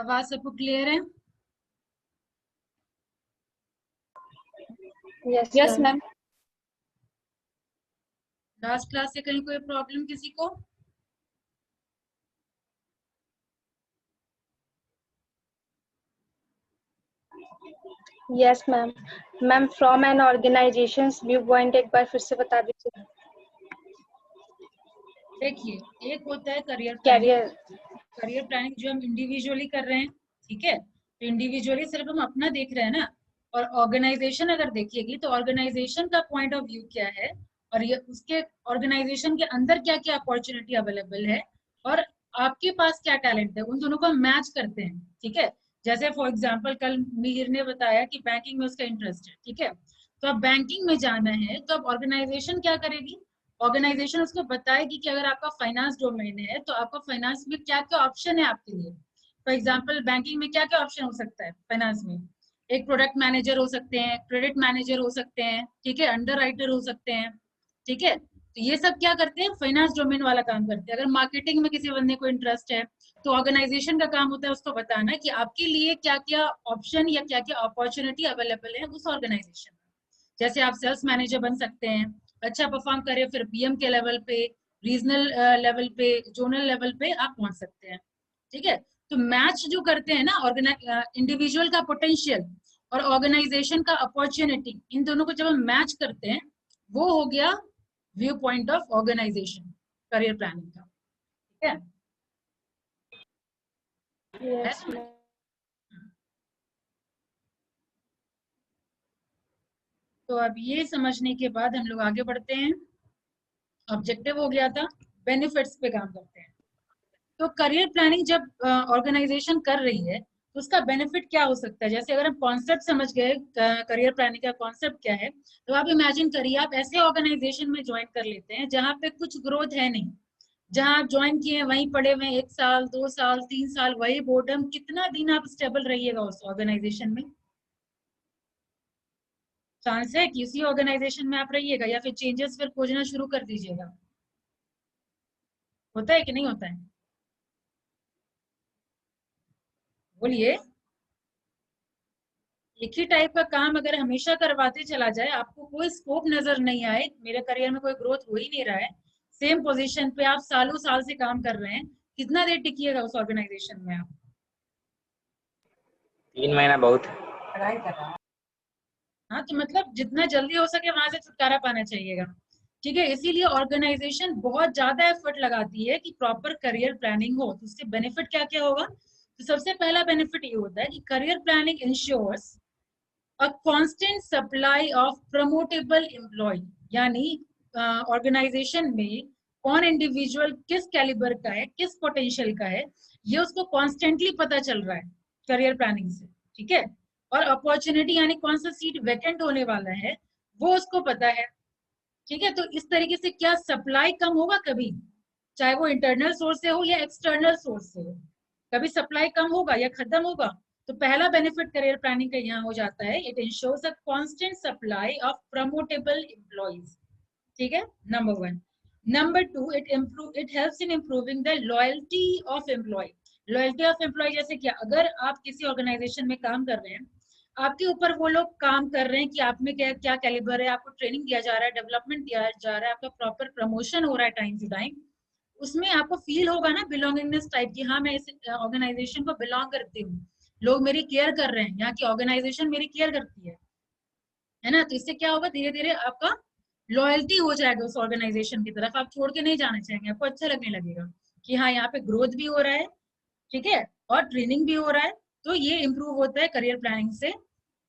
आवाज सबको क्लियर है? Yes ma'am. लास्ट क्लास से कहीं कोई प्रॉब्लम किसी को? Yes ma'am. Ma'am from an organisation's viewpoint एक बार फिर से बता दीजिए। देखिए, एक होता है career planning. Career. Career planning जो हम इंडिविजुअली कर रहे हैं, ठीक है, तो इंडिविजुअली सिर्फ हम अपना देख रहे हैं ना। और ऑर्गेनाइजेशन अगर देखिएगी तो ऑर्गेनाइजेशन का पॉइंट ऑफ व्यू क्या है, और ये उसके ऑर्गेनाइजेशन के अंदर क्या क्या अपॉर्चुनिटी अवेलेबल है, और आपके पास क्या टैलेंट है, उन दोनों को हम मैच करते हैं। ठीक है, जैसे फॉर एग्जाम्पल कल मीर ने बताया कि बैंकिंग में उसका इंटरेस्ट है, ठीक है, तो अब बैंकिंग में जाना है तो अब ऑर्गेनाइजेशन क्या करेगी? ऑर्गेनाइजेशन उसको बताएगी कि अगर आपका फाइनेंस डोमेन है तो आपका फाइनेंस में क्या क्या ऑप्शन है आपके लिए। फॉर एग्जांपल बैंकिंग में क्या क्या ऑप्शन हो सकता है फाइनेंस में? एक प्रोडक्ट मैनेजर हो सकते हैं, क्रेडिट मैनेजर हो सकते हैं, ठीक है, अंडर राइटर हो सकते हैं, ठीक है। तो ये सब क्या करते हैं? फाइनेंस डोमेन वाला काम करते हैं। अगर मार्केटिंग में किसी बंदे को इंटरेस्ट है तो ऑर्गेनाइजेशन का काम होता है उसको बताना कि आपके लिए क्या क्या ऑप्शन या क्या क्या अपॉर्चुनिटी अवेलेबल है उस ऑर्गेनाइजेशन में। जैसे आप सेल्स मैनेजर बन सकते हैं, अच्छा परफॉर्म करें फिर पीएम के लेवल पे, रीजनल लेवल पे, जोनल लेवल पे आप पहुंच सकते हैं। ठीक है, तो मैच जो करते हैं ना, इंडिविजुअल का पोटेंशियल और ऑर्गेनाइजेशन का अपॉर्चुनिटी, इन दोनों को जब हम मैच करते हैं वो हो गया viewpoint of organisation career planning का। ठीक है, यस मैम। तो अब ये समझने के बाद हम लोग आगे बढ़ते हैं। ऑब्जेक्टिव हो गया था, बेनिफिट्स पे काम करते हैं। तो करियर प्लानिंग जब ऑर्गेनाइजेशन कर रही है तो उसका बेनिफिट क्या हो सकता है? जैसे अगर हम कॉन्सेप्ट समझ गए करियर प्लानिंग का कॉन्सेप्ट क्या है, तो आप इमेजिन करिए आप ऐसे ऑर्गेनाइजेशन में ज्वाइन कर लेते हैं जहां पे कुछ ग्रोथ है नहीं। जहां आप ज्वाइन किए हैं वहीं पड़े हुए हैं, 1 साल 2 साल 3 साल वही बोर्डम, कितना दिन आप स्टेबल रहिएगा उस ऑर्गेनाइजेशन में? चांस है कि उसी ऑर्गेनाइजेशन में आप रहिएगा या फिर चेंजेस फिर खोजना शुरू कर दीजिएगा? होता है कि नहीं होता है? बोलिए। एक ही टाइप का काम अगर हमेशा करवाते चला जाए, आपको कोई स्कोप नजर नहीं आए, मेरे करियर में कोई ग्रोथ हो ही नहीं रहा है, सेम पोजीशन पे आप सालों साल से काम कर रहे हैं, कितना देर टिकिएगा उस ऑर्गेनाइजेशन में आप? 3 महीना बहुत। हाँ, तो मतलब जितना जल्दी हो सके वहां से छुटकारा पाना चाहिएगा। ठीक है, इसीलिए ऑर्गेनाइजेशन बहुत ज्यादा एफर्ट लगाती है कि प्रॉपर करियर प्लानिंग हो। तो उससे बेनिफिट क्या क्या होगा? तो सबसे पहला बेनिफिट ये होता है कि career planning ensures a constant supply of promotable employ. यानी ऑर्गेनाइजेशन में कौन इंडिविजुअल किस कैलिबर का है, किस पोटेंशियल का है, ये उसको कॉन्स्टेंटली पता चल रहा है करियर प्लानिंग से। ठीक है, और अपॉर्चुनिटी यानी कौन सा सीट वैकेंट होने वाला है वो उसको पता है। ठीक है, तो इस तरीके से क्या सप्लाई कम होगा कभी, चाहे वो इंटरनल सोर्स से हो या एक्सटर्नल सोर्स से हो, कभी सप्लाई कम होगा या खत्म होगा? तो पहला बेनिफिट करियर प्लानिंग का यहाँ हो जाता है, it ensures a constant supply of promotable employees. ठीक है, number one. Number two, it helps in improving the loyalty of employ. Loyalty of employ जैसे क्या, अगर आप किसी ऑर्गेनाइजेशन में काम कर रहे हैं, आपके ऊपर वो लोग काम कर रहे हैं कि आप में क्या क्या कैलिबर है, आपको ट्रेनिंग दिया जा रहा है, डेवलपमेंट दिया जा रहा है, आपका प्रॉपर प्रमोशन हो रहा है टाइम टू टाइम, उसमें आपको फील होगा ना बिलोंगिंगनेस टाइप की, हाँ मैं इस ऑर्गेनाइजेशन को बिलोंग करती हूँ, लोग मेरी केयर कर रहे हैं, यहाँ की ऑर्गेनाइजेशन मेरी केयर करती है ना। तो इससे क्या होगा, धीरे धीरे आपका लॉयल्टी हो जाएगा उस ऑर्गेनाइजेशन की तरफ, आप छोड़ के नहीं जाना चाहेंगे, आपको अच्छा लगने लगेगा कि हाँ यहाँ पे ग्रोथ भी हो रहा है, ठीक है, और ट्रेनिंग भी हो रहा है। तो ये इंप्रूव होता है करियर प्लानिंग से,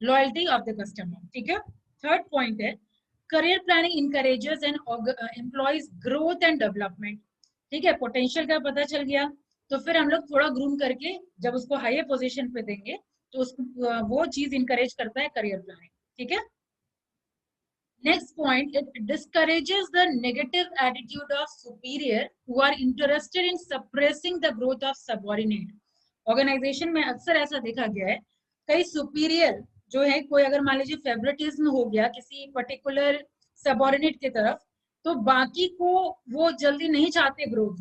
लॉयल्टी ऑफ द कस्टमर। ठीक है, थर्ड पॉइंट है, career planning encourages and employees growth and development. ठीक है, पोटेंशियल का पता चल गया, तो फिर हम लोग थोड़ा ग्रूम करके जब उसको हाईर पोजीशन पे देंगे तो उसको वो चीज इंकरेज करता है करियर प्लानिंग। ठीक है, next point, it discourages the negative attitude of superior who are interested in suppressing the growth of subordinate। Organisation में अक्सर ऐसा देखा गया है, कई सुपीरियर जो है, कोई अगर मान लीजिए फेवरेटिज्म हो गया किसी पर्टिकुलर सबॉर्डिनेट की तरफ, तो बाकी को वो जल्दी नहीं चाहते ग्रोथ,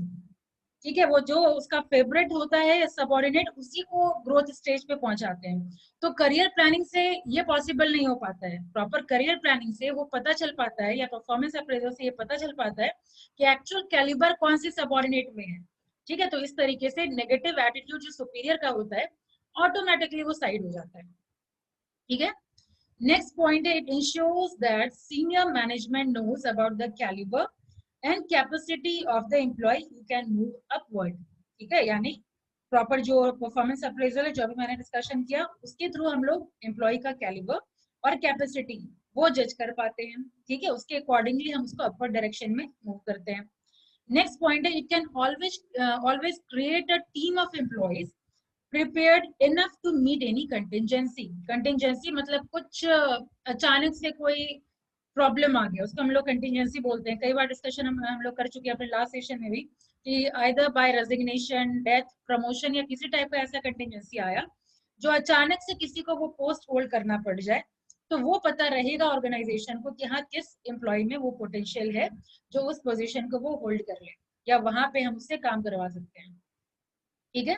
ठीक है, वो जो उसका फेवरेट होता है सबऑर्डिनेट, उसी को ग्रोथ स्टेज पे पहुंचाते हैं। तो करियर प्लानिंग से ये पॉसिबल नहीं हो पाता है। प्रॉपर करियर प्लानिंग से वो पता चल पाता है, या परफॉर्मेंस अप्रेजल से ये पता चल पाता है कि एक्चुअल कैलिबर कौन सी सबऑर्डिनेट में है। ठीक है, तो इस तरीके से नेगेटिव एटीट्यूड जो सुपीरियर का होता है ऑटोमेटिकली वो साइड हो जाता है। ठीक है, नेक्स्ट पॉइंट है, it ensures that senior management knows about the calibre and capacity of the employee who can move upward. ठीक है, यानी प्रॉपर जो परफॉर्मेंस अप्रेजल है, जो अभी मैंने डिस्कशन किया, उसके थ्रू हम लोग एम्प्लॉय का कैलिबर और कैपेसिटी वो जज कर पाते हैं। ठीक है, उसके अकॉर्डिंगली हम उसको अपवर्ड डायरेक्शन में मूव करते हैं। नेक्स्ट पॉइंट है, it can always create a team of employees prepared enough to meet any contingency। contingency मतलब कुछ अचानक से कोई प्रॉब्लम आ गया, उसको हम लोग कंटिजेंसी बोलते हैं। कई बार डिस्कशन हम लोग कर चुके हैं अपने लास्ट सेशन में भी, कि either bye resignation, death, promotion या किसी टाइप का ऐसा कंटिजेंसी आया जो अचानक से किसी को वो पोस्ट होल्ड करना पड़ जाए, तो वो पता रहेगा ऑर्गेनाइजेशन को कि हाँ किस एम्प्लॉय में वो पोटेंशियल है जो उस पोजीशन को वो होल्ड कर ले, या वहां पे हम उससे काम करवा सकते हैं। ठीक है,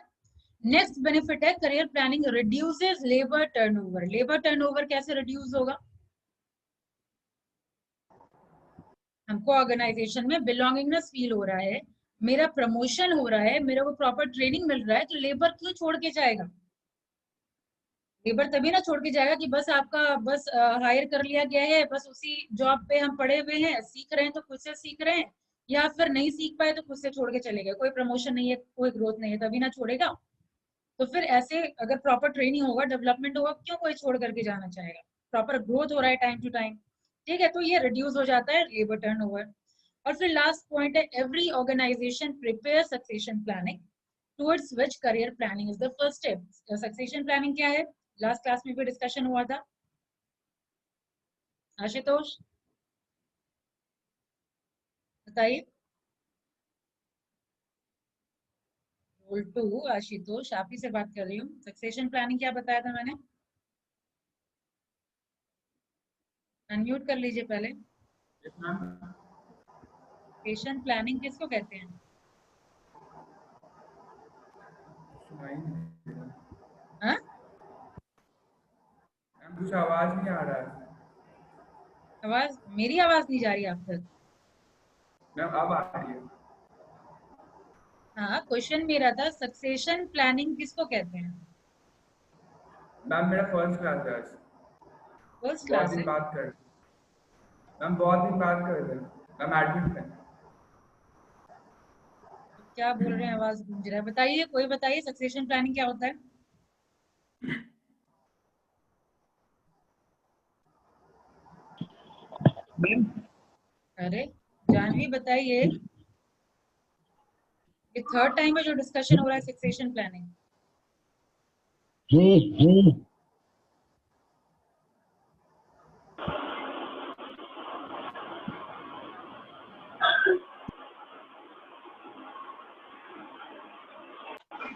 नेक्स्ट बेनिफिट है, career planning reduces labour turnover. Labour turnover कैसे रिड्यूस होगा? हमको ऑर्गेनाइजेशन में बिलोंगिंगनेस फील हो रहा है, मेरा प्रमोशन हो रहा है, मेरे को प्रॉपर ट्रेनिंग मिल रहा है, तो लेबर क्यों छोड़ के जाएगा? लेबर तभी ना छोड़ के जाएगा कि बस आपका बस हायर कर लिया गया है, बस उसी जॉब पे हम पड़े हुए हैं, सीख रहे हैं तो खुद से सीख रहे हैं, या फिर नहीं सीख पाए तो खुद से छोड़ के चले गए, कोई प्रमोशन नहीं है, कोई ग्रोथ नहीं है, तभी ना छोड़ेगा। तो फिर ऐसे अगर प्रॉपर ट्रेनिंग होगा, डेवलपमेंट होगा, क्यों कोई छोड़ करके जाना चाहेगा? प्रॉपर ग्रोथ हो रहा है टाइम टू टाइम। ठीक है, तो ये रिड्यूस हो जाता है लेबर टर्नओवर। और फिर लास्ट पॉइंट है, every organisation prepare succession planning towards which career planning is the first step. Succession planning क्या है? लास्ट क्लास में भी डिस्कशन हुआ था। आशुतोष बताइए। रोल 2 आशुतोष, आप ही से बात कर रही हूँ। सक्सेशन प्लानिंग क्या बताया था मैंने? अनम्यूट कर लीजिए पहले। सक्सेशन प्लानिंग किसको कहते हैं? हाँ, कुछ आवाज नहीं आ रहा है। आवाज, मेरी आवाज नहीं जा रही आप तक? मैम अब आ रही है। हाँ, क्वेश्चन मेरा था सक्सेशन प्लानिंग किसको कहते हैं? मैम मेरा फर्स्ट क्लास है आज। फर्स्ट बहुत क्लास दिन है? बात कर मैम, बहुत दिन बात कर रहे थे मैम, एडमिट है। क्या बोल रहे हैं, आवाज गूंज रहा है। बताइए, कोई बताइए सक्सेशन प्लानिंग क्या होता है? अरे जानवी बताइए, ये थर्ड टाइम है जो डिस्कशन हो रहा है सक्सेशन प्लानिंग।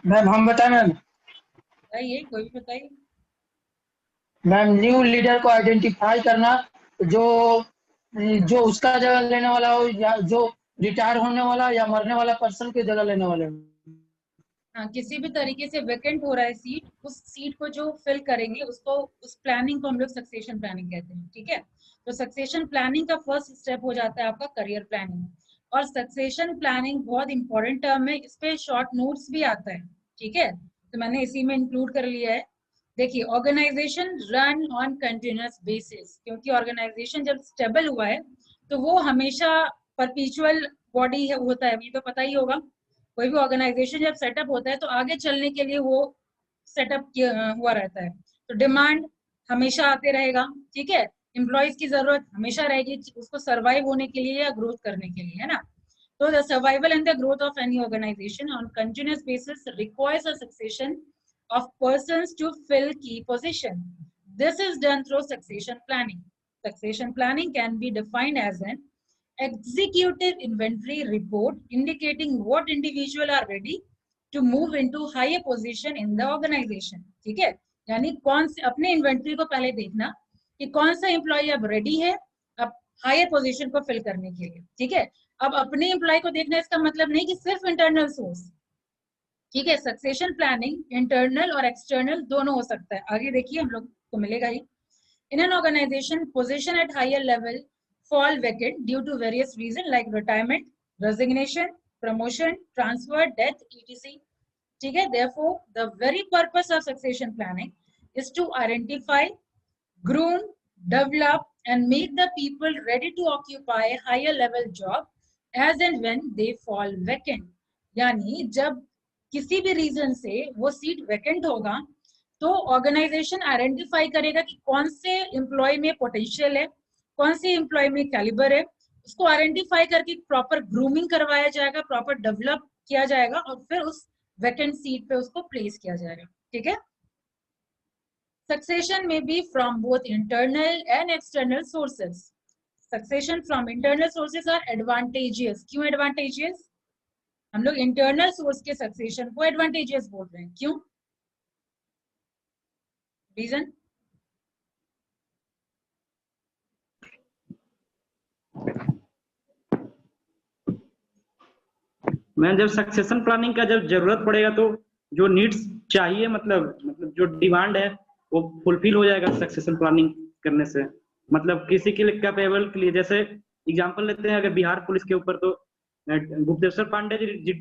मैम हम बताएं मैम? बताइए, कोई भी बताइए। मैम न्यू लीडर को आइडेंटिफाई करना, जो जो उसका जगह लेने वाला हो, या जो रिटायर होने वाला या मरने वाला पर्सन की जगह लेने वाले हो। हाँ, किसी भी तरीके से वैकेंट हो रहा है सीट, उस सीट को जो फिल करेंगे उसको, उस प्लानिंग को हम लोग सक्सेशन प्लानिंग कहते हैं। ठीक है, तो सक्सेशन प्लानिंग का फर्स्ट स्टेप हो जाता है आपका करियर प्लानिंग। और सक्सेशन प्लानिंग बहुत इंपॉर्टेंट टर्म है, इस पे शॉर्ट नोट्स भी आता है। ठीक है, तो मैंने इसी में इंक्लूड कर लिया है। देखिए, organisation run on continuous basis, क्योंकि ऑर्गेनाइजेशन जब स्टेबल हुआ है तो वो हमेशा परपीचुअल बॉडी है, होता है, ये तो पता ही होगा। कोई भी ऑर्गेनाइजेशन जब सेटअप होता है तो आगे चलने के लिए वो सेटअप हुआ रहता है, तो डिमांड हमेशा आते रहेगा। ठीक है, एम्प्लॉयज की जरूरत हमेशा रहेगी उसको सर्वाइव होने के लिए या ग्रोथ करने के लिए, है ना। तो the survival and the growth of any organisation on continuous basis requires a succession of persons to fill key position. This is done through succession planning. Succession planning can be defined as an executive inventory report indicating what individual are ready to move into higher position in the organization। ठीक है, यानी कौन से अपने inventory को पहले देखना कि कौन सा एम्प्लॉय अब रेडी है अब हायर पोजीशन को फिल करने के लिए। ठीक है, अब अपने एम्प्लॉय को देखना इसका मतलब नहीं कि सिर्फ इंटरनल सोर्स, ठीक है। सक्सेशन प्लानिंग इंटरनल और एक्सटर्नल दोनों हो सकता है। आगे देखिए हम लोग को मिलेगा ही। In an organisation position at higher level fall vacant due to various reasons like retirement, resignation, promotion, transfer, death, etc. ठीक है। Therefore, the very purpose of succession planning is to identify, groom, develop, and make the people ready to occupy higher level job as and when they fall vacant. यानी जब किसी भी reason से वो seat vacant होगा तो organisation identify करेगा कि कौन से एम्प्लॉय में पोटेंशियल है, कौन सी एम्प्लॉय में कैलिबर है, उसको आइडेंटिफाई करके प्रॉपर ग्रूमिंग करवाया जाएगा, प्रॉपर डेवलप किया जाएगा और फिर उस वैकेंट सीट पे उसको प्लेस किया जाएगा, ठीक है। सक्सेशन में be from both internal and external sources. Succession from internal sources are advantageous. क्यों एडवांटेजियस? हम लोग इंटरनल सोर्स के सक्सेशन को एडवांटेजियस बोल रहे हैं, क्यों? रीजन? मैं जब सक्सेशन प्लानिंग का जब जरूरत पड़ेगा तो जो नीड्स चाहिए मतलब जो डिमांड है वो फुलफिल हो जाएगा सक्सेशन प्लानिंग करने से। मतलब किसी के लिए कैपेबल के लिए, जैसे एग्जांपल लेते हैं अगर बिहार पुलिस के ऊपर, तो गुप्तेश्वर पांडे जी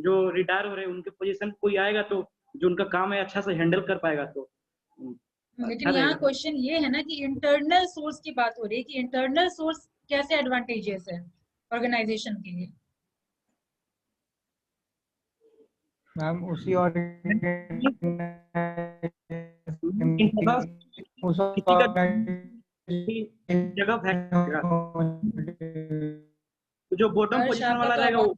जो रिटायर हो रहे हैं उनके पोजीशन कोई आएगा तो जो उनका काम है अच्छा से हैंडल कर पाएगा। तो लेकिन यहाँ क्वेश्चन ये है ना कि इंटरनल सोर्स की बात हो रही है कि इंटरनल सोर्स कैसे एडवांटेजेस है ऑर्गेनाइजेशन के लिए। मैम उसी जगह जो बॉटम पोजीशन वाला रहेगा वो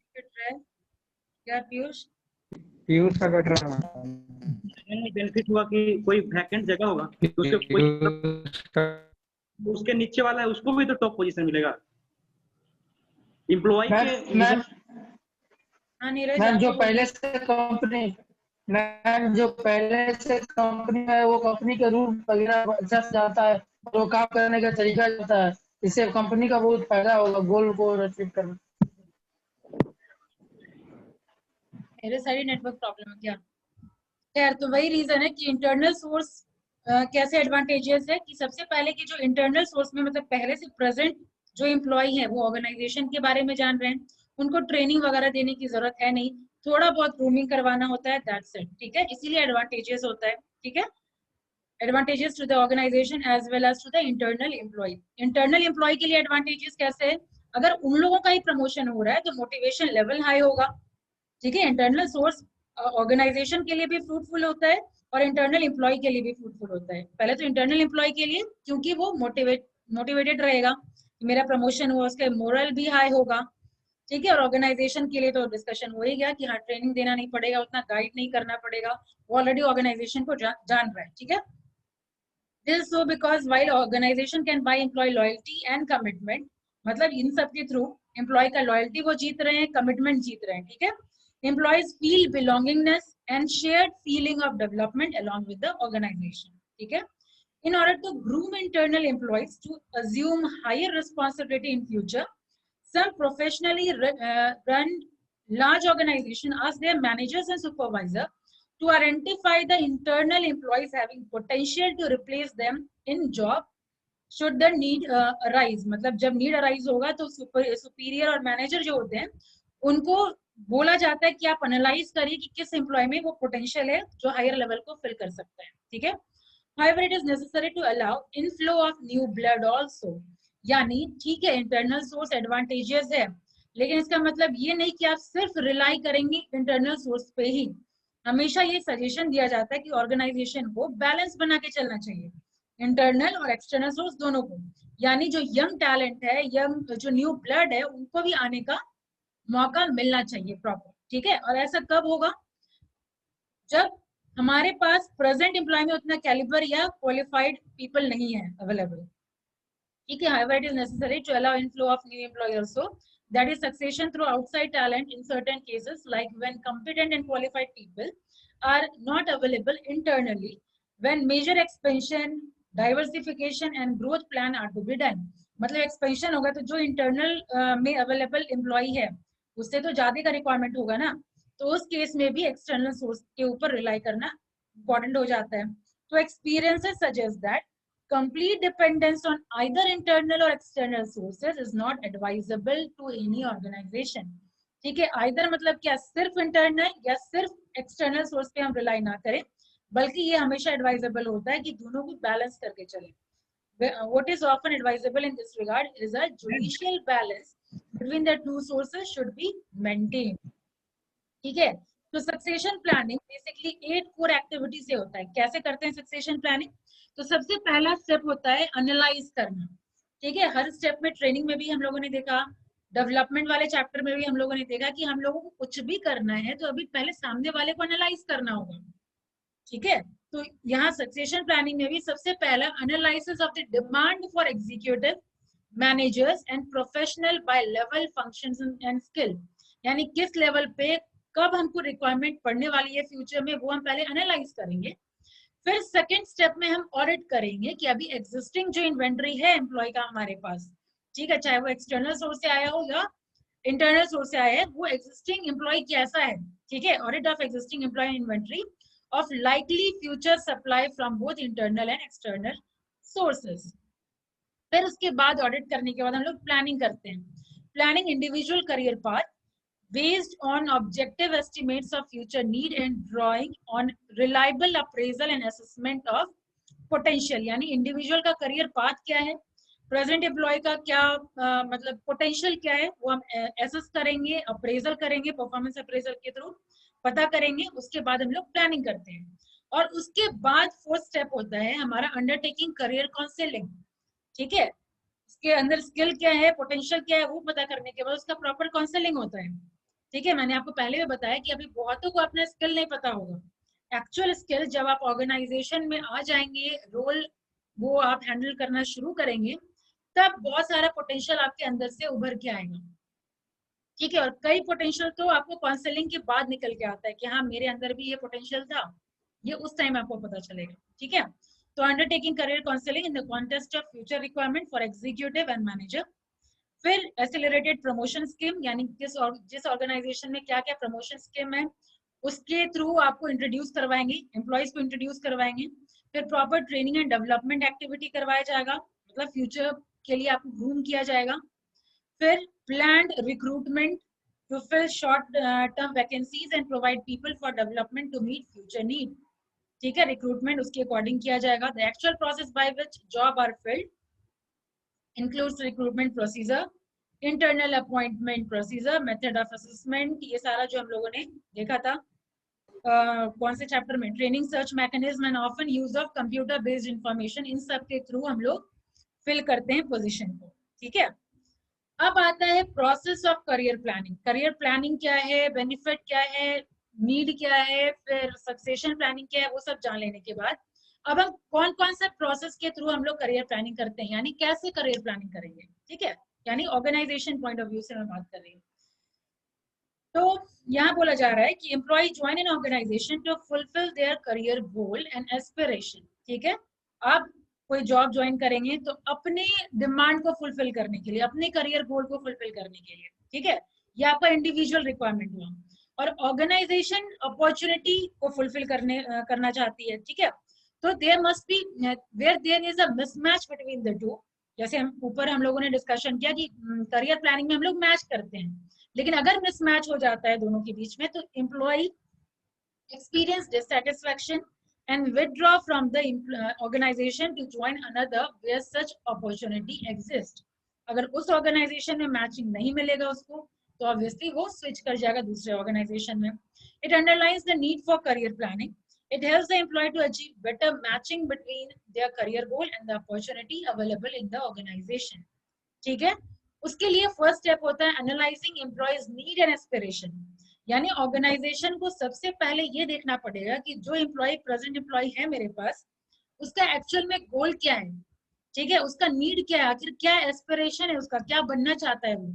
क्या पीयूष का कट रहा है। बेनिफिट हुआ कि कोई वैकेंट जगह होगा तो उसके कोई उसके नीचे वाला है उसको भी तो टॉप पोजीशन मिलेगा एम्प्लॉय के। मैम जो पहले से कंपनी है वो कंपनी के रूल वगैरह अच्छा से जाता है, तो काम करने का तरीका जाता है, इससे कंपनी का बहुत फायदा होगा गोल को अचीव करने। मेरे सारी नेटवर्क प्रॉब्लम है क्या? खैर, तो वही रीजन है कि इंटरनल सोर्स कैसे एडवांटेजेस है कि सबसे पहले कि जो इंटरनल सोर्स में मतलब पहले से प्रेजेंट जो एम्प्लॉय है वो ऑर्गेनाइजेशन के बारे में जान रहे हैं, उनको ट्रेनिंग वगैरह देने की जरूरत है नहीं, थोड़ा बहुत ग्रूमिंग करवाना होता है, दैट्स इट, ठीक है। इसीलिए एडवांटेजेस होता है, ठीक है। Advantages to the organization as well as to the internal employee. Internal employee के लिए एडवांटेजेस कैसे है? अगर उन लोगों का ही प्रमोशन हो रहा है तो मोटिवेशन लेवल हाई होगा, ठीक है। इंटरनल सोर्स ऑर्गेनाइजेशन के लिए भी फ्रूटफुल होता है और इंटरनल एम्प्लॉय के लिए भी फ्रूटफुल होता है। पहले तो इंटरनल एम्प्लॉय के लिए क्योंकि वो मोटिवेटेड रहेगा, मेरा प्रमोशन हुआ, उसका मोरल भी हाई होगा, ठीक है। और ऑर्गेनाइजेशन के लिए तो डिस्कशन हो ही गया कि हाँ ट्रेनिंग देना नहीं पड़ेगा, उतना गाइड नहीं करना पड़ेगा, वो ऑलरेडी ऑर्गेनाइजेशन को जान रहा है, ठीक है। This is so because while organization can buy employee loyalty and commitment, मतलब इन सब के थ्रू एम्प्लॉय का लॉयल्टी वो जीत रहे हैं, कमिटमेंट जीत रहे हैं, ठीक है। Employees feel belongingness and shared feeling of development along with the organization, ठीक है। In order to groom internal employees to assume higher responsibility in future, some professionally run large organization ask their managers and supervisor to identify the internal employees having potential to replace them in job should the need arise। मतलब जब need arise होगा तो superior और manager जो होते हैं उनको बोला जाता है कि आप एनालाइज करिए कि किस एम्प्लॉय में वो पोटेंशियल है जो हायर लेवल को फिल कर सकता है, ठीक है। However, it is necessary to allow inflow of new blood also। यानी ठीक है इंटरनल सोर्स एडवांटेजेस है, लेकिन इसका मतलब ये नहीं कि आप सिर्फ रिलाई करेंगे इंटरनल सोर्स पे ही। हमेशा ये सजेशन दिया जाता है कि ऑर्गेनाइजेशन को बैलेंस बना के चलना चाहिए, इंटरनल और एक्सटर्नल सोर्स दोनों को। यानी जो यंग टैलेंट है, यंग जो न्यू ब्लड है, उनको भी आने का मौका मिलना चाहिए प्रॉपर, ठीक है। और ऐसा कब होगा? जब हमारे पास प्रेजेंट एम्प्लॉय में उतना कैलिबर या क्वालिफाइड पीपल नहीं है अवेलेबल, ठीक है। However, it is necessary to allow inflow of new employee also, that is succession through outside talent in certain cases, like when competent and qualified people are not available internally, when major expansion, diversification and growth plan are to be done। मतलब expansion होगा तो जो internal में available employ है उससे तो ज्यादा का रिक्वायरमेंट होगा ना, तो उस केस में भी एक्सटर्नल सोर्स के ऊपर रिलाई करना इम्पोर्टेंट हो जाता है। तो experiences suggest that complete dependence on either internal or external sources is not advisable to any organization। ठीक है, either मतलब क्या, सिर्फ इंटरनल या सिर्फ एक्सटर्नल सोर्स पे हम रिलाई ना करें, बल्कि ये हमेशा एडवाइजेबल होता है कि दोनों को बैलेंस करके चलें। What is often advisable in this regard is a judicial balance between the two sources should be maintained। ठीक है, तो succession planning basically 8 core activity से होता है। कैसे करते हैं सक्सेशन प्लानिंग? तो सबसे पहला स्टेप होता है एनालाइज करना। ठीक है, हर स्टेप में ट्रेनिंग में भी हम लोगों ने देखा, डेवलपमेंट वाले चैप्टर में भी हम लोगों ने देखा कि हम लोगों को कुछ भी करना है तो अभी पहले सामने वाले को एनालाइज करना होगा। ठीक है, तो यहाँ सक्सेशन प्लानिंग में भी सबसे पहला analysis of the demand for executive, managers and professional by level, functions and skill, यानी किस लेवल पे कब हमको रिक्वायरमेंट पड़ने वाली है फ्यूचर में, वो हम पहले एनालाइज करेंगे। फिर सेकंड स्टेप में हम ऑडिट करेंगे कि अभी एग्जिस्टिंग जो इन्वेंटरी है एम्प्लॉय का हमारे पास, ठीक है, चाहे वो एक्सटर्नल सोर्स से आया हो या इंटरनल सोर्स से आया है, वो एग्जिस्टिंग एम्प्लॉय कैसा है। ठीक है, audit of existing employee inventory of likely future supply from both internal and external sources। फिर उसके बाद ऑडिट करने के बाद हम लोग प्लानिंग करते हैं। Planning individual career path based on objective estimates of future need and drawing on reliable appraisal and assessment of potential, यानी इंडिविजुअल का करियर पाथ क्या है, प्रेजेंट एम्प्लॉय का क्या मतलब पोटेंशियल क्या है, वो हम एसेस करेंगे, अप्रेजल करेंगे, परफॉर्मेंस अप्रेजल के थ्रू पता करेंगे। उसके बाद हम लोग प्लानिंग करते हैं और उसके बाद फोर्थ स्टेप होता है हमारा अंडरटेकिंग करियर काउंसलिंग। ठीक है, उसके अंदर स्किल क्या है, पोटेंशियल क्या है, वो पता करने के बाद उसका प्रॉपर काउंसलिंग होता है। ठीक है, मैंने आपको पहले भी बताया कि अभी बहुतों को अपना स्किल नहीं पता होगा। एक्चुअल स्किल जब आप ऑर्गेनाइजेशन में आ जाएंगे, रोल वो आप हैंडल करना शुरू करेंगे, तब बहुत सारा पोटेंशियल आपके अंदर से उभर के आएगा। ठीक है, और कई पोटेंशियल तो आपको काउंसलिंग के बाद निकल के आता है कि हाँ मेरे अंदर भी ये पोटेंशियल था, ये उस टाइम आपको पता चलेगा। ठीक है, तो undertaking career counselling in the context of future requirement for executive and manager. फिर एक्सेलरेटेड प्रमोशन स्कीम, यानी जिस ऑर्गेनाइजेशन में क्या क्या प्रमोशन स्कीम है उसके थ्रू आपको इंट्रोड्यूस करवाएंगे, एम्प्लॉयज को इंट्रोड्यूस करवाएंगे। फिर proper training and development activity करवाया जाएगा, मतलब फ्यूचर के लिए आपको ग्रूम किया जाएगा। फिर planned recruitment to fill short term vacancies and provide people for development to meet future need. ठीक है, रिक्रूटमेंट उसके अकॉर्डिंग किया जाएगा। The actual process by which job are filled includes recruitment procedure, internal appointment procedure, method of assessment, ये सारा जो हम लोगों ने देखा था कौन से चैप्टर में, training, search mechanism and often use of computer based information, इन सब के थ्रू हम लोग फिल करते हैं पोजीशन को। ठीक है, अब आता है process of career planning. Career planning क्या है, बेनिफिट क्या है, नीड क्या है, फिर सक्सेशन प्लानिंग क्या है, वो सब जान लेने के बाद अब हम कौन कौन सा प्रोसेस के थ्रू हम लोग करियर प्लानिंग करते हैं, यानी कैसे करियर प्लानिंग करेंगे। ठीक है, यानी ऑर्गेनाइजेशन पॉइंट ऑफ व्यू से मैं बात कर रही हूँ। तो यहाँ बोला जा रहा है कि employee join in organization to fulfil their career goal and aspiration. ठीक है, आप कोई जॉब ज्वाइन करेंगे तो अपने डिमांड को फुलफिल करने के लिए, अपने करियर गोल को फुलफिल करने के लिए। ठीक है, ये आपका इंडिविजुअल रिक्वायरमेंट हुआ, और ऑर्गेनाइजेशन अपॉर्चुनिटी को फुलफिल करना चाहती है। ठीक है, तो there must be where there is a mismatch between the two. जैसे हम ऊपर हम लोगों ने डिस्कशन किया कि करियर प्लानिंग में हम लोग मैच करते हैं, लेकिन अगर मिसमैच हो जाता है दोनों के बीच में तो employee experience dissatisfaction and withdraw from the organization to join another where such opportunity exists। अगर उस ऑर्गेनाइजेशन में मैचिंग नहीं मिलेगा उसको तो ऑब्वियसली वो स्विच कर जाएगा दूसरे ऑर्गेनाइजेशन में। It underlines the need for career planning. It helps the employee to achieve better matching between their career goal and the opportunity available in the organization। ठीक है, उसके लिए फर्स्ट स्टेप होता है analysing employees need and aspiration, यानी organisation को सबसे पहले ये देखना पड़ेगा कि जो एम्प्लॉय प्रेजेंट एम्प्लॉय है मेरे पास उसका एक्चुअल में गोल क्या है। ठीक है, उसका नीड क्या है, आखिर क्या एस्पिरेशन है उसका, क्या बनना चाहता है वो।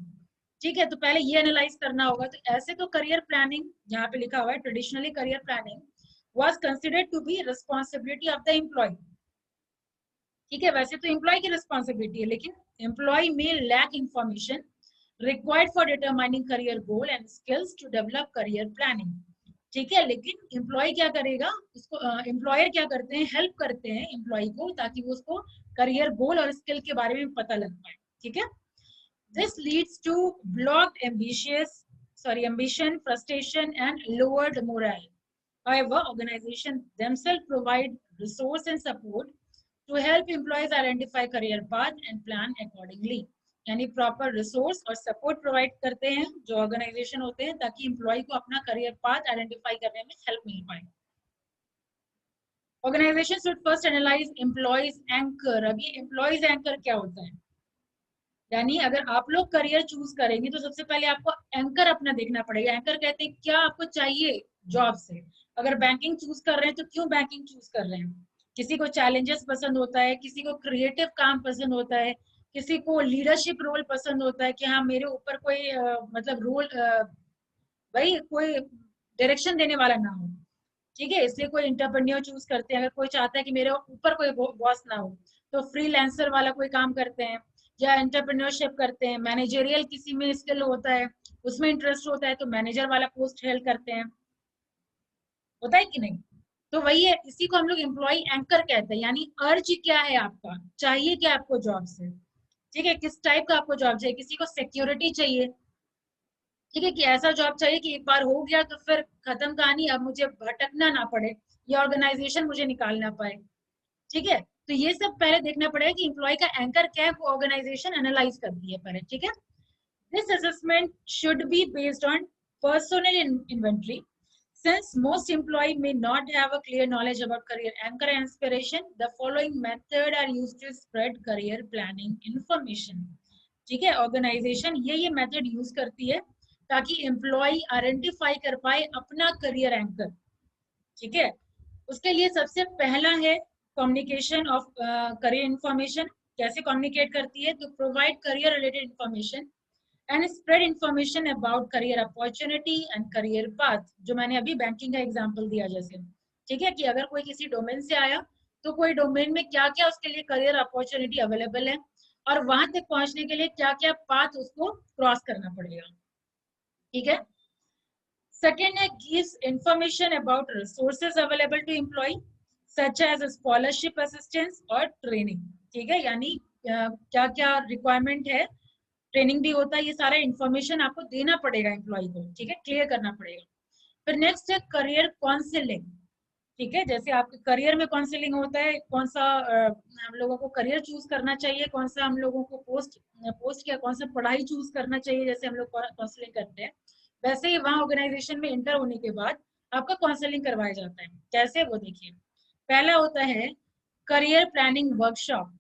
ठीक है, तो पहले ये एनालाइज करना होगा। तो ऐसे तो करियर प्लानिंग यहाँ पे लिखा हुआ है, traditionally career planning was considered to be responsibility of the employee. ठीक है, वैसे तो एम्प्लॉय की रिस्पॉन्सिबिलिटी है, लेकिन employee may lack information required for determining career goal and skills to develop career planning. ठीक है, लेकिन एम्प्लॉय क्या करेगा, उसको एम्प्लॉयर क्या करते हैं, हेल्प करते हैं एम्प्लॉय को ताकि वो उसको करियर गोल और स्किल के बारे में पता लग पाए. ठीक है, this leads to blocked ambition, frustration and lowered morale. However, organizations themselves provide resource and support to help employees identify career path and plan accordingly. यानी प्रॉपर रिसोर्स और सपोर्ट प्रोवाइड करते हैं जो ऑर्गेनाइजेशन होते हैं ताकि एम्प्लॉय को अपना करियर पाथ आइडेंटिफाई करने में हेल्प मिल पाए. Organization should first analyse employees anchor. अभी एम्प्लॉयज एंकर क्या होता है, यानी अगर आप लोग करियर चूज करेंगे तो सबसे पहले आपको एंकर अपना देखना पड़ेगा. एंकर कहते हैं क्या आपको चाहिए जॉब से. अगर बैंकिंग चूज कर रहे हैं तो क्यों बैंकिंग चूज कर रहे हैं. किसी को चैलेंजेस पसंद होता है, किसी को क्रिएटिव काम पसंद होता है, किसी को लीडरशिप रोल पसंद होता है कि हाँ मेरे ऊपर कोई मतलब रोल भाई कोई डायरेक्शन देने वाला ना हो. ठीक है, इसलिए कोई एंटरप्रेन्योर चूज करते हैं. अगर कोई चाहता है कि मेरे ऊपर कोई बॉस ना हो तो फ्रीलांसर वाला कोई काम करते हैं या एंटरप्रेन्योरशिप करते हैं. मैनेजरियल किसी में स्किल होता है, उसमें इंटरेस्ट होता है तो मैनेजर वाला पोस्ट हेल्प करते हैं. होता है कि नहीं. तो वही है, इसी को हम लोग एम्प्लॉय एंकर कहते हैं. यानी अर्ज क्या है आपका, चाहिए क्या आपको जॉब से. ठीक है, किस टाइप का आपको जॉब चाहिए. किसी को सिक्योरिटी चाहिए, ठीक है, कि ऐसा जॉब चाहिए कि एक बार हो गया तो फिर खत्म कहानी, अब मुझे भटकना ना पड़े या ऑर्गेनाइजेशन मुझे निकाल ना पाए. ठीक है, तो ये सब पहले देखना पड़ेगा कि एम्प्लॉय का एंकर क्या है, वो ऑर्गेनाइजेशन एनालाइज करती है पहले. ठीक है, this assessment should be based on personal inventory. Since most employees may not have a clear knowledge about career anchor and inspiration, the following method are used to spread career planning information. ठीक है, organisation ये method use करती है ताकि employ identify कर पाए अपना career anchor. ठीक है, उसके लिए सबसे पहला है कम्युनिकेशन ऑफ करियर इंफॉर्मेशन. कैसे कम्युनिकेट करती है, तो provide career related information and spread information about career opportunity and career path. जो मैंने अभी बैंकिंग का एग्जांपल दिया जैसे. ठीक है, कि अगर कोई किसी डोमेन से आया तो कोई डोमेन में क्या क्या उसके लिए करियर अपॉर्चुनिटी अवेलेबल है और वहां तक पहुंचने के लिए क्या क्या पाथ उसको क्रॉस करना पड़ेगा. ठीक है, सेकेंड है gives information about resources available to employee such as scholarship assistance और ट्रेनिंग. ठीक है, यानी क्या क्या रिक्वायरमेंट है, ट्रेनिंग भी होता है, ये सारा इंफॉर्मेशन आपको देना पड़ेगा एम्प्लॉय को. ठीक है, क्लियर करना पड़ेगा. फिर नेक्स्ट है करियर काउंसलिंग. ठीक है, जैसे आपके करियर में काउंसलिंग होता है, कौन सा हम लोगों को करियर चूज करना चाहिए, कौन सा हम लोगों को पोस्ट क्या कौन सा पढ़ाई चूज करना चाहिए, जैसे हम लोग काउंसलिंग करते हैं वैसे ही वहाँ ऑर्गेनाइजेशन में इंटर होने के बाद आपका काउंसलिंग करवाया जाता है. कैसे, वो देखिए. पहला होता है करियर प्लानिंग वर्कशॉप.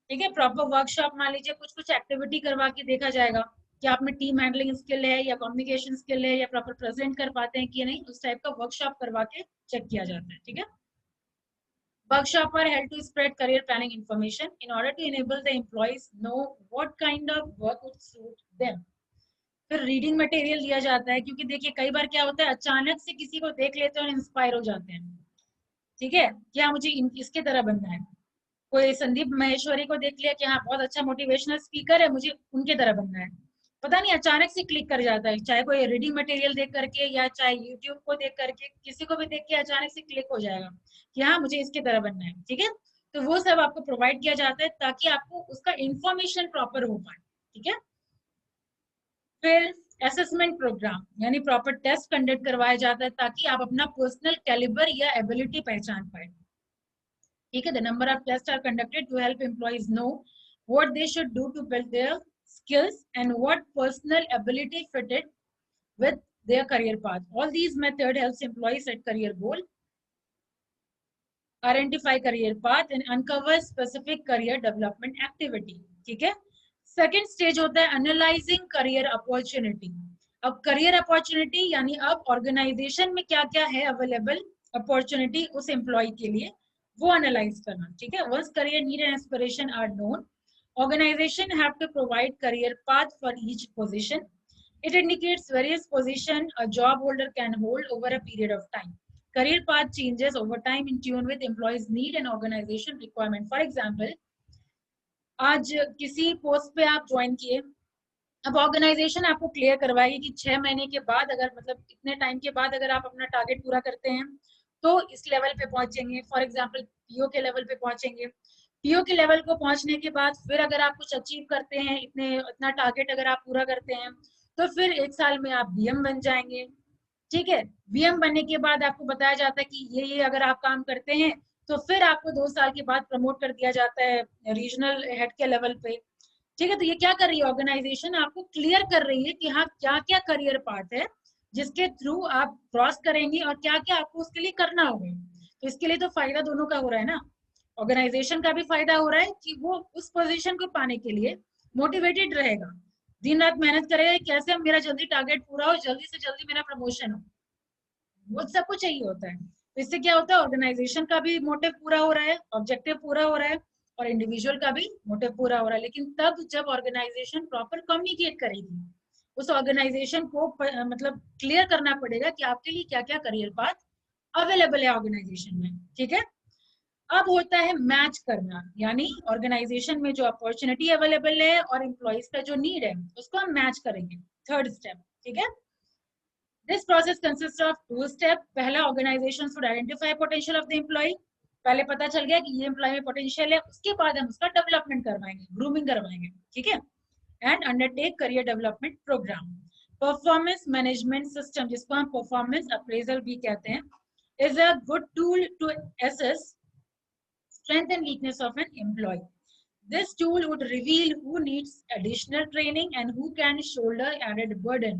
ठीक है, प्रॉपर वर्कशॉप मान लीजिए कुछ एक्टिविटी करवा के देखा जाएगा कि आप में टीम हैंडलिंग स्किल है या कम्युनिकेशन स्किल है या प्रॉपर प्रेजेंट कर पाते हैं कि नहीं, उस टाइप का वर्कशॉप करवा के चेक किया जाता है. ठीक है, workshop are help to spread career planning information in order to enable the employees know what kind of work would suit them. फिर रीडिंग मटेरियल दिया जाता है, क्योंकि देखिए कई बार क्या होता है अचानक से किसी को देख लेते हैं और इंस्पायर हो जाते हैं. ठीक है, क्या मुझे इसके तरह बनना है. कोई संदीप महेश्वरी को देख लिया कि हाँ बहुत अच्छा मोटिवेशनल स्पीकर है, मुझे उनके तरह बनना है. पता नहीं अचानक से क्लिक कर जाता है, चाहे कोई रीडिंग मटेरियल देख करके या चाहे यूट्यूब को देख करके, किसी को भी देख के अचानक से क्लिक हो जाएगा कि हाँ मुझे इसके तरह बनना है. ठीक है, तो वो सब आपको प्रोवाइड किया जाता है ताकि आपको उसका इंफॉर्मेशन प्रॉपर हो पाए. ठीक है, फिर असेसमेंट प्रोग्राम यानी प्रॉपर टेस्ट कंडक्ट करवाया जाता है ताकि आप अपना पर्सनल कैलिबर या एबिलिटी पहचान पाए. ठीक है, the number of tests are conducted to help employees know what they should do to build their skills and what personal ability fitted with their career path. All these methods helps employees set career goal, identify career path and uncover specific career development activity. ठीक है, second stage होता है analysing career opportunity. अब career opportunity यानी अब organisation में क्या क्या है अवेलेबल अपॉर्चुनिटी उस एम्प्लॉय के लिए, वो एनालाइज करना. ठीक है, once career need and aspiration are known, organization have to provide career path for each position. It indicates various position a job holder can hold over a period of time. Career path changes over time in tune with employees' need and organization requirement. For example, आज किसी post पे आप join किए, अब organisation आपको clear करवाएगी कि 6 महीने के बाद अगर मतलब इतने टाइम के बाद अगर आप अपना टारगेट पूरा करते हैं तो इस लेवल पे पहुंचेंगे। फॉर एग्जांपल पीओ के लेवल पे पहुंचेंगे। पीओ के लेवल को पहुंचने के बाद फिर अगर आप कुछ अचीव करते हैं, इतना टारगेट अगर आप पूरा करते हैं तो फिर 1 साल में आप बीएम बन जाएंगे। ठीक है, बीएम बनने के बाद आपको बताया जाता है कि ये अगर आप काम करते हैं तो फिर आपको 2 साल के बाद प्रमोट कर दिया जाता है रीजनल हेड के लेवल पे। ठीक है, तो ये क्या कर रही है ऑर्गेनाइजेशन, आपको क्लियर कर रही है कि हाँ क्या क्या करियर पाथ है जिसके थ्रू आप क्रॉस करेंगे और क्या क्या आपको उसके लिए करना होगा। तो इसके लिए तो फायदा दोनों का हो रहा है ना, ऑर्गेनाइजेशन का भी फायदा हो रहा है कि वो उस पोजीशन को पाने के लिए मोटिवेटेड रहेगा, दिन रात मेहनत करेगा कैसे मेरा जल्दी टारगेट पूरा हो, जल्दी से जल्दी मेरा प्रमोशन हो, वो सबको चाहिए होता है। तो इससे क्या होता है, ऑर्गेनाइजेशन का भी मोटिव पूरा हो रहा है, ऑब्जेक्टिव पूरा हो रहा है और इंडिविजुअल का भी मोटिव पूरा हो रहा है। लेकिन तब जब ऑर्गेनाइजेशन प्रॉपर कम्युनिकेट करेगी, उस ऑर्गेनाइजेशन को मतलब क्लियर करना पड़ेगा कि आपके लिए क्या क्या करियर पाथ अवेलेबल है ऑर्गेनाइजेशन में। ठीक है, अब होता है मैच करना, यानी ऑर्गेनाइजेशन में जो अपॉर्चुनिटी अवेलेबल है और एम्प्लॉइज का जो नीड है उसको हम मैच करेंगे, थर्ड स्टेप। ठीक है, this process consist of 2 step. पहला, organisation should identify potential of the employ, पहले पता चल गया कि ये एम्प्लॉय में पोटेंशियल है, उसके बाद हम उसका डेवलपमेंट करवाएंगे, ग्रूमिंग करवाएंगे। ठीक है, and undertake career development programme. Performance management system, जिसको हम परफॉर्मेंस अप्रेजल भी कहते हैं, is a good tool to assess strength and weakness of an employee. This tool would reveal who needs additional training and who can shoulder added burden.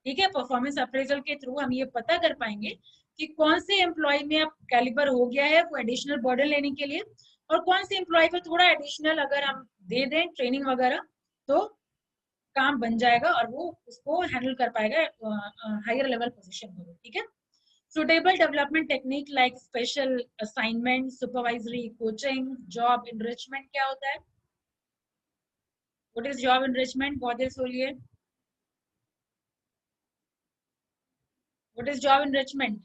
ठीक है, performance appraisal के through हम ये पता कर पाएंगे कि कौन से एम्प्लॉय में अब कैलिबर हो गया है वो एडिशनल बर्डन लेने के लिए, और कौन से एम्प्लॉय को थोड़ा एडिशनल अगर हम दे दें ट्रेनिंग वगैरह तो काम बन जाएगा और वो उसको हैंडल कर पाएगा हायर लेवल पोजीशन पर। ठीक है, suitable development technique like special assignment, supervisory coaching, job enrichment क्या होता है? What is job enrichment? बहुत देर सोलिए। What is job enrichment?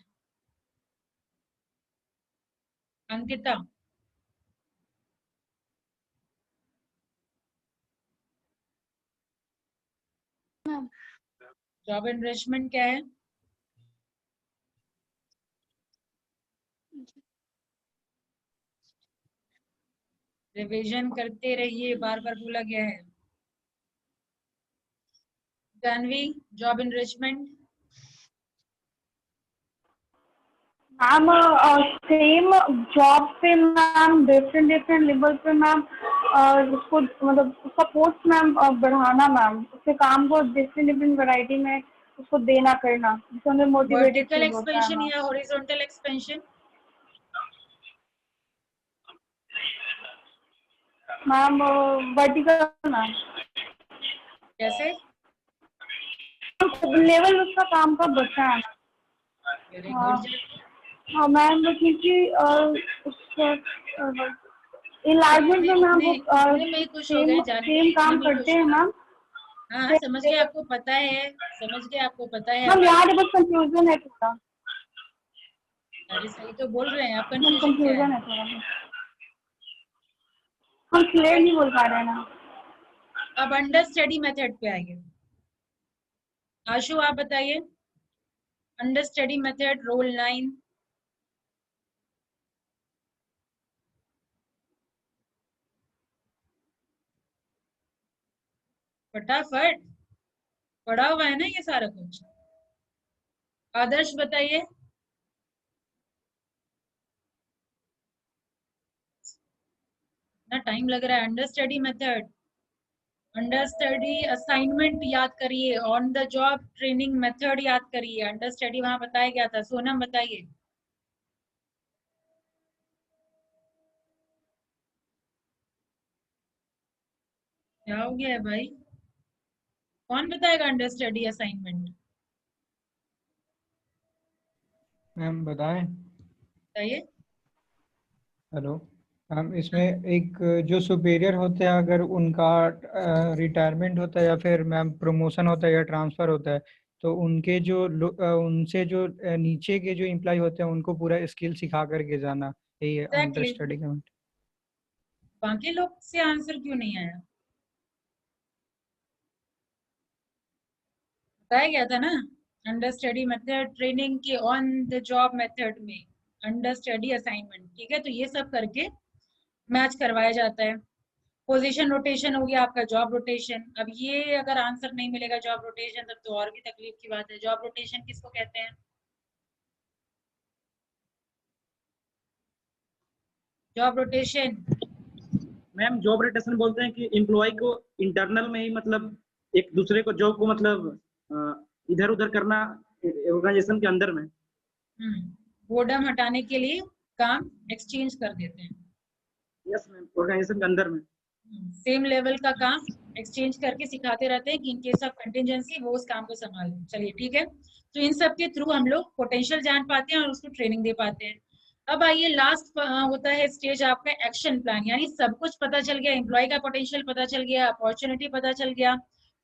Ankita, job enrichment क्या है? रिवीजन करते रहिए, बार बार बोला गया है। Janvi, job enrichment. Ma'am same job पे मैम डिफरेंट लेवल पे मैम उसको मतलब उसका पोस्ट मैम बढ़ाना, मैम उसके काम को डिफरेंट वैरायटी में उसको देना करना, जिससे उन्हें मोटिवेटेड वर्टिकल फील होता है एक्सपेंशन मैम। या horizontal expansion? Ma'am vertical ma'am. कैसे? लेवल उसका काम का बढ़ता है। Very good. हाँ मैम, क्योंकि उसका इलाजमेंट में मैम वो सेम काम करते हैं मैम। हाँ समझ गए, आपको पता है, समझ गए, आपको पता है। मैम यहाँ पे बस कंफ्यूजन है थोड़ा। अरे सही तो बोल रहे हैं आप, कंफ्यूजन है थोड़ा, हम क्लियर नहीं बोल पा रहे हैं ना। अब अंडर स्टडी मेथड पे आइए। आशु आप बताइए, अंडर स्टडी मेथड रोल 9। फटाफट, पढ़ा हुआ है ना ये सारा कुछ। आदर्श बताइए। ना टाइम लग रहा है। Under study method, under study assignment याद करिए, on the job training method याद करिए। अंडर स्टडी वहां बताया गया था। सोनम बताइए। क्या हो गया है भाई, कौन बताएगा अंडर स्टडी असाइनमेंट? मैम बताएं। बताइए। हेलो मैम, इसमें एक जो सुपीरियर होते हैं, अगर उनका रिटायरमेंट होता है या फिर मैम प्रमोशन होता है या ट्रांसफर होता है, तो उनके जो उनसे जो नीचे के जो एम्प्लॉय होते हैं उनको पूरा स्किल सिखा करके जाना, यही है अंडर स्टडी का। बाकी लोग से आंसर क्यों नहीं आया? बताया गया था ना अंडर स्टडी मेथड, ट्रेनिंग के ऑन द जॉब मेथड में अंडर स्टडी असाइनमेंट, ठीक है। तो ये सब करके मैच करवाया जाता है। पोजीशन रोटेशन हो गया आपका, जॉब रोटेशन। अब ये अगर आंसर नहीं मिलेगा जॉब रोटेशन, तब तो और भी तकलीफ की बात है। जॉब रोटेशन किसको कहते हैं? Job rotation ma'am job rotation बोलते हैं कि एम्प्लॉय को इंटरनल में ही मतलब एक दूसरे को जॉब को मतलब इधर उधर करना ऑर्गेनाइजेशन के अंदर में। बोर्डम हटाने के लिए काम एक्सचेंज कर देते हैं। यस मैम, ऑर्गेनाइजेशन के अंदर में सेम लेवल का काम एक्सचेंज करके सिखाते रहते हैं कि इन केस ऑफ कंटिजेंसी वो उस काम को संभाल लें। चलिए ठीक है, तो इन सब के थ्रू हम लोग पोटेंशियल जान पाते हैं और उसको ट्रेनिंग दे पाते हैं। अब आइए लास्ट होता है स्टेज आपका एक्शन प्लान, यानी सब कुछ पता चल गया, एम्प्लॉय का पोटेंशियल पता चल गया, अपॉर्चुनिटी पता चल गया,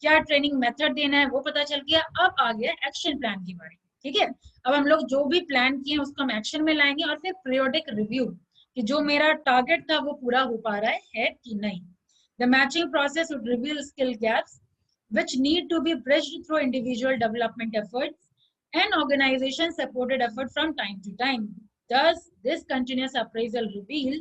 क्या ट्रेनिंग मेथड देना है वो पता चल गया। अब आ गया एक्शन प्लान की बारी, ठीक है। अब हम लोग जो भी प्लान किए उसको हम एक्शन में लाएंगे और फिर पीरियोडिक रिव्यू कि जो मेरा टारगेट था वो पूरा हो पा रहा है कि नहीं। The matching process would reveal skill gaps which need to be bridged through individual development efforts and organization supported effort from time to time. Thus, this continuous appraisal reveal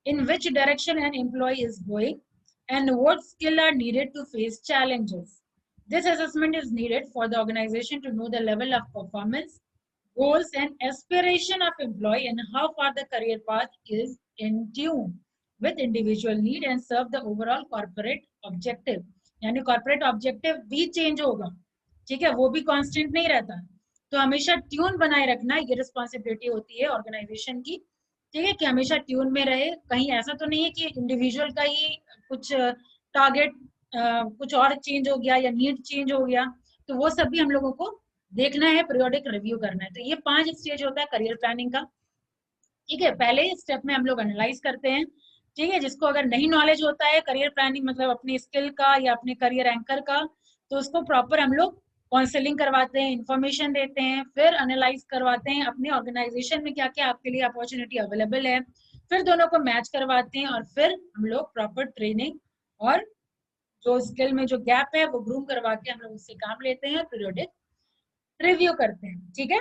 in which direction an employee is going and what skills are needed to face challenges. This assessment is needed for the organization to know the level of performance, goals and aspiration of employee and how far the career path is in tune with individual need and serve the overall corporate objective. यानी corporate objective भी change होगा, ठीक है, वो भी constant नहीं रहता। तो हमेशा ट्यून बनाए रखना ये रिस्पॉन्सिबिलिटी होती है ऑर्गेनाइजेशन की, ठीक है, कि हमेशा ट्यून में रहे। कहीं ऐसा तो नहीं है कि इंडिविजुअल का ही कुछ टारगेट कुछ और चेंज हो गया या नीड चेंज हो गया, तो वो सब भी हम लोगों को देखना है, पीरियोडिक रिव्यू करना है। तो ये 5 स्टेज होता है करियर प्लानिंग का, ठीक है। पहले स्टेप में हम लोग एनालाइज करते हैं, ठीक है। जिसको अगर नहीं नॉलेज होता है करियर प्लानिंग मतलब अपने स्किल का या अपने करियर एंकर का, तो उसको प्रॉपर हम लोग काउंसलिंग करवाते हैं, इंफॉर्मेशन देते हैं, फिर एनालाइज करवाते हैं अपने ऑर्गेनाइजेशन में क्या क्या आपके लिए अपॉर्चुनिटी अवेलेबल है, फिर दोनों को मैच करवाते हैं और फिर हम लोग प्रॉपर ट्रेनिंग और जो स्किल में जो गैप है वो ग्रूम करवा के हम लोग उससे काम लेते हैं, पीरियोडिक रिव्यू करते हैं, ठीक है।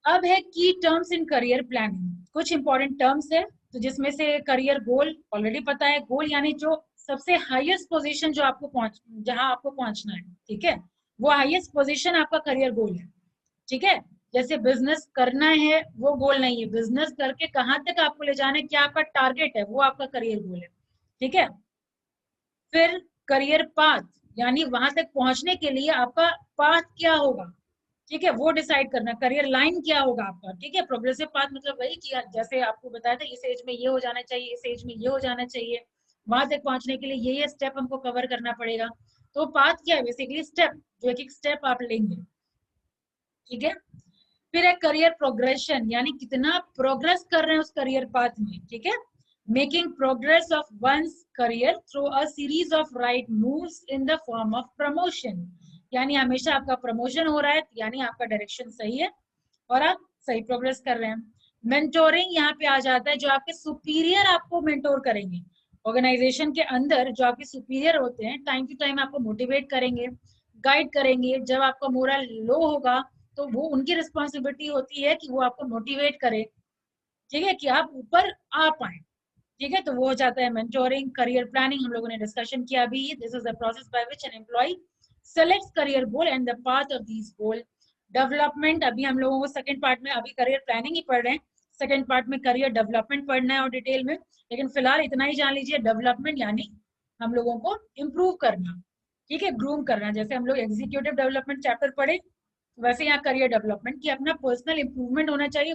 अब है की टर्म्स इन करियर प्लानिंग। कुछ इंपॉर्टेंट टर्म्स है तो जिसमें से करियर गोल ऑलरेडी पता है। गोल यानी जो सबसे हाईएस्ट पोजीशन जो आपको जहां आपको पहुंचना है, ठीक है, वो हाईएस्ट पोजीशन आपका करियर गोल है, ठीक है। जैसे बिजनेस करना है वो गोल नहीं है, बिजनेस करके कहां तक आपको ले जाना है, क्या आपका टारगेट है, वो आपका करियर गोल है, ठीक है। फिर करियर पाथ यानी वहां तक पहुंचने के लिए आपका पाथ क्या होगा, ठीक है, वो डिसाइड करना। करियर लाइन क्या होगा आपका, ठीक है। प्रोग्रेसिव पाथ मतलब वही कि जैसे आपको बताया था इस एज में ये हो जाना चाहिए, इस एज में ये हो जाना चाहिए, वहां तक पहुंचने के लिए ये स्टेप हमको कवर करना पड़ेगा। तो पाथ क्या है, बेसिकली स्टेप, जो एक स्टेप आप लेंगे, ठीक है। फिर है करियर प्रोग्रेशन यानी कितना प्रोग्रेस कर रहे हैं उस करियर पाथ में, ठीक है। Making progress of one's career through a series of right moves in the form of promotion, यानी हमेशा आपका प्रमोशन हो रहा है, यानी आपका डायरेक्शन सही है और आप सही प्रोग्रेस कर रहे हैं। मेंटोरिंग यहाँ पे आ जाता है, जो आपके सुपीरियर आपको मेंटोर करेंगे ऑर्गेनाइजेशन के अंदर, जो आपके सुपीरियर होते हैं टाइम टू टाइम आपको मोटिवेट करेंगे, गाइड करेंगे। जब आपका मोरल लो होगा तो वो उनकी रिस्पॉन्सिबिलिटी होती है कि वो आपको मोटिवेट करे, ठीक है, कि आप ऊपर आ पाए, ठीक है। तो वो हो जाता है मेंटोरिंग। करियर प्लानिंग हम लोगों ने डिस्कशन किया अभी, this is the process by which an employee selects career goal and the path of this goal. Development अभी हम लोगों को सेकंड पार्ट में, अभी करियर प्लानिंग ही पढ़ रहे हैं, सेकंड पार्ट में करियर डेवलपमेंट पढ़ना है और डिटेल में, लेकिन फिलहाल इतना ही जान लीजिए, डेवलपमेंट यानी हम लोगों को इम्प्रूव करना, ठीक है, ग्रूम करना। जैसे हम लोग एग्जीक्यूटिव डेवलपमेंट चैप्टर पढ़े, वैसे यहाँ करियर डेवलपमेंट की अपना पर्सनल इंप्रूवमेंट होना चाहिए,